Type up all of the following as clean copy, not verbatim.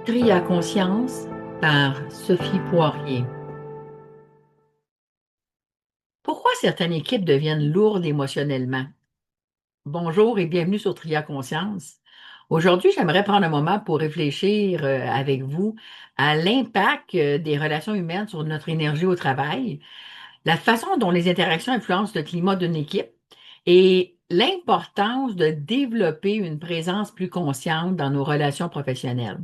Tri à conscience par Sophie Poirier. Pourquoi certaines équipes deviennent lourdes émotionnellement? Bonjour et bienvenue sur Tri à conscience. Aujourd'hui, j'aimerais prendre un moment pour réfléchir avec vous à l'impact des relations humaines sur notre énergie au travail, la façon dont les interactions influencent le climat d'une équipe et l'importance de développer une présence plus consciente dans nos relations professionnelles.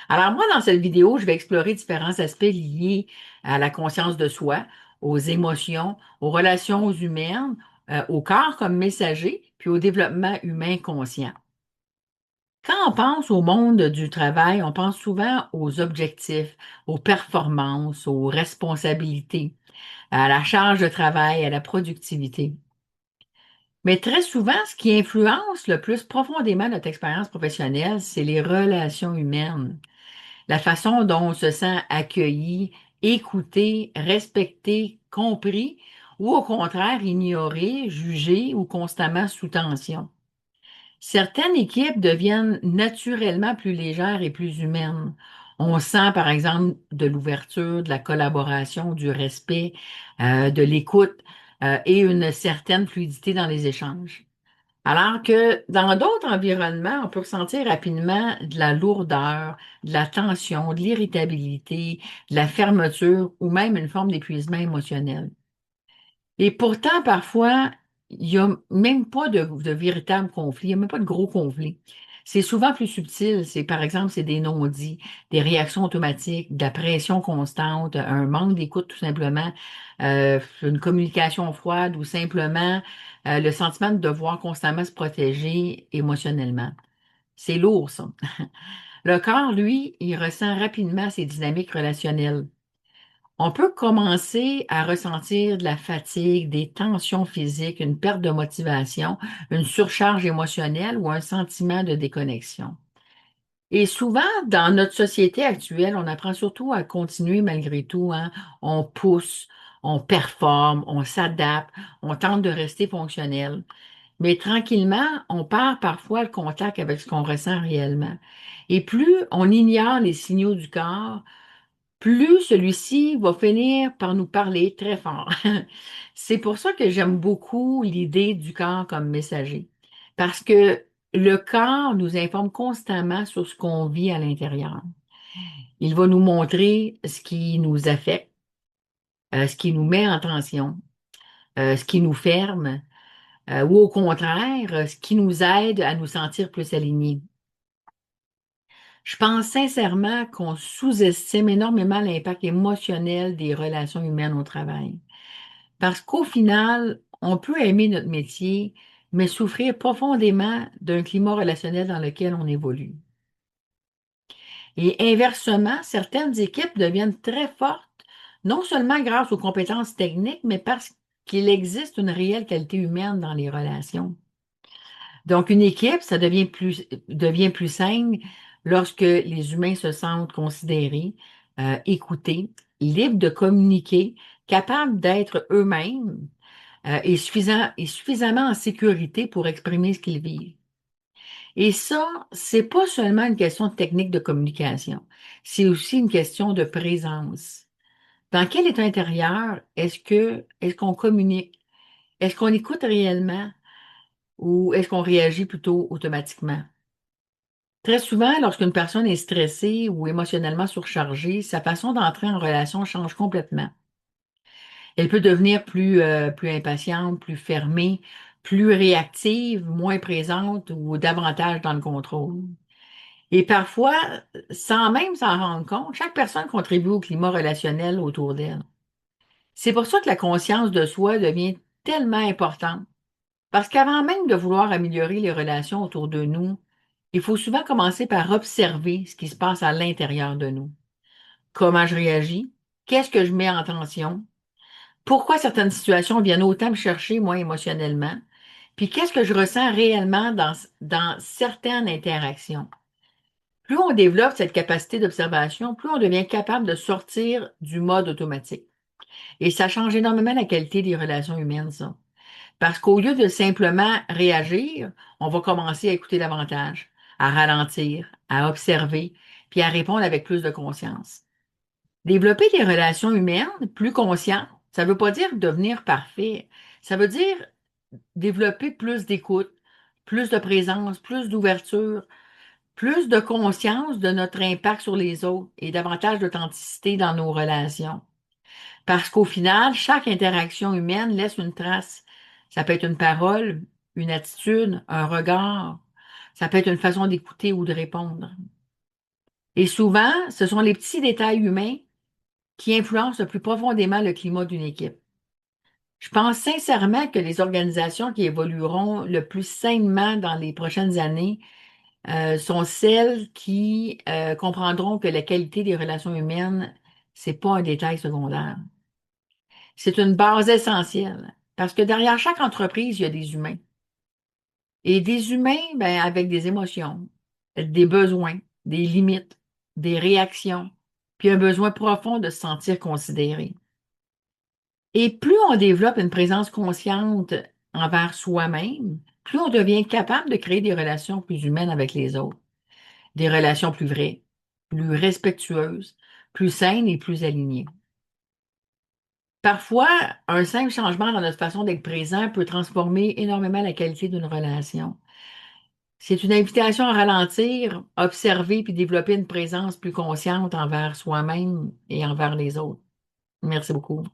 Alors moi, dans cette vidéo, je vais explorer différents aspects liés à la conscience de soi, aux émotions, aux relations humaines, au corps comme messager, puis au développement humain conscient. Quand on pense au monde du travail, on pense souvent aux objectifs, aux performances, aux responsabilités, à la charge de travail, à la productivité. Mais très souvent, ce qui influence le plus profondément notre expérience professionnelle, c'est les relations humaines. La façon dont on se sent accueilli, écouté, respecté, compris, ou au contraire ignoré, jugé ou constamment sous tension. Certaines équipes deviennent naturellement plus légères et plus humaines. On sent, par exemple, de l'ouverture, de la collaboration, du respect, de l'écoute, et une certaine fluidité dans les échanges. Alors que dans d'autres environnements, on peut ressentir rapidement de la lourdeur, de la tension, de l'irritabilité, de la fermeture ou même une forme d'épuisement émotionnel. Et pourtant, parfois, il n'y a même pas de véritable conflit, il n'y a même pas de gros conflit. C'est souvent plus subtil. C'est, par exemple, c'est des non-dits, des réactions automatiques, de la pression constante, un manque d'écoute tout simplement, une communication froide ou simplement le sentiment de devoir constamment se protéger émotionnellement. C'est lourd, ça. Le corps, lui, il ressent rapidement ces dynamiques relationnelles. On peut commencer à ressentir de la fatigue, des tensions physiques, une perte de motivation, une surcharge émotionnelle ou un sentiment de déconnexion. Et souvent, dans notre société actuelle, on apprend surtout à continuer malgré tout, hein. On pousse, on performe, on s'adapte, on tente de rester fonctionnel. Mais tranquillement, on perd parfois le contact avec ce qu'on ressent réellement. Et plus on ignore les signaux du corps, plus celui-ci va finir par nous parler très fort. C'est pour ça que j'aime beaucoup l'idée du corps comme messager, parce que le corps nous informe constamment sur ce qu'on vit à l'intérieur. Il va nous montrer ce qui nous affecte, ce qui nous met en tension, ce qui nous ferme, ou au contraire, ce qui nous aide à nous sentir plus alignés. Je pense sincèrement qu'on sous-estime énormément l'impact émotionnel des relations humaines au travail. Parce qu'au final, on peut aimer notre métier, mais souffrir profondément d'un climat relationnel dans lequel on évolue. Et inversement, certaines équipes deviennent très fortes, non seulement grâce aux compétences techniques, mais parce qu'il existe une réelle qualité humaine dans les relations. Donc, une équipe, ça devient plus saine lorsque les humains se sentent considérés, écoutés, libres de communiquer, capables d'être eux-mêmes, et suffisamment en sécurité pour exprimer ce qu'ils vivent. Et ça, c'est pas seulement une question de technique de communication, c'est aussi une question de présence. Dans quel état intérieur est-ce qu'on communique? Est-ce qu'on écoute réellement ou est-ce qu'on réagit plutôt automatiquement? Très souvent, lorsqu'une personne est stressée ou émotionnellement surchargée, sa façon d'entrer en relation change complètement. Elle peut devenir plus impatiente, plus fermée, plus réactive, moins présente ou davantage dans le contrôle. Et parfois, sans même s'en rendre compte, chaque personne contribue au climat relationnel autour d'elle. C'est pour ça que la conscience de soi devient tellement importante. Parce qu'avant même de vouloir améliorer les relations autour de nous, il faut souvent commencer par observer ce qui se passe à l'intérieur de nous. Comment je réagis? Qu'est-ce que je mets en tension? Pourquoi certaines situations viennent autant me chercher, moi, émotionnellement? Puis qu'est-ce que je ressens réellement dans certaines interactions? Plus on développe cette capacité d'observation, plus on devient capable de sortir du mode automatique. Et ça change énormément la qualité des relations humaines, ça. Parce qu'au lieu de simplement réagir, on va commencer à écouter davantage, à ralentir, à observer, puis à répondre avec plus de conscience. Développer des relations humaines plus conscientes, ça ne veut pas dire devenir parfait. Ça veut dire développer plus d'écoute, plus de présence, plus d'ouverture, plus de conscience de notre impact sur les autres et davantage d'authenticité dans nos relations. Parce qu'au final, chaque interaction humaine laisse une trace. Ça peut être une parole, une attitude, un regard. Ça peut être une façon d'écouter ou de répondre. Et souvent, ce sont les petits détails humains qui influencent le plus profondément le climat d'une équipe. Je pense sincèrement que les organisations qui évolueront le plus sainement dans les prochaines années sont celles qui comprendront que la qualité des relations humaines, c'est pas un détail secondaire. C'est une base essentielle parce que derrière chaque entreprise, il y a des humains. Et des humains, ben, avec des émotions, des besoins, des limites, des réactions, puis un besoin profond de se sentir considéré. Et plus on développe une présence consciente envers soi-même, plus on devient capable de créer des relations plus humaines avec les autres, des relations plus vraies, plus respectueuses, plus saines et plus alignées. Parfois, un simple changement dans notre façon d'être présent peut transformer énormément la qualité d'une relation. C'est une invitation à ralentir, observer puis développer une présence plus consciente envers soi-même et envers les autres. Merci beaucoup.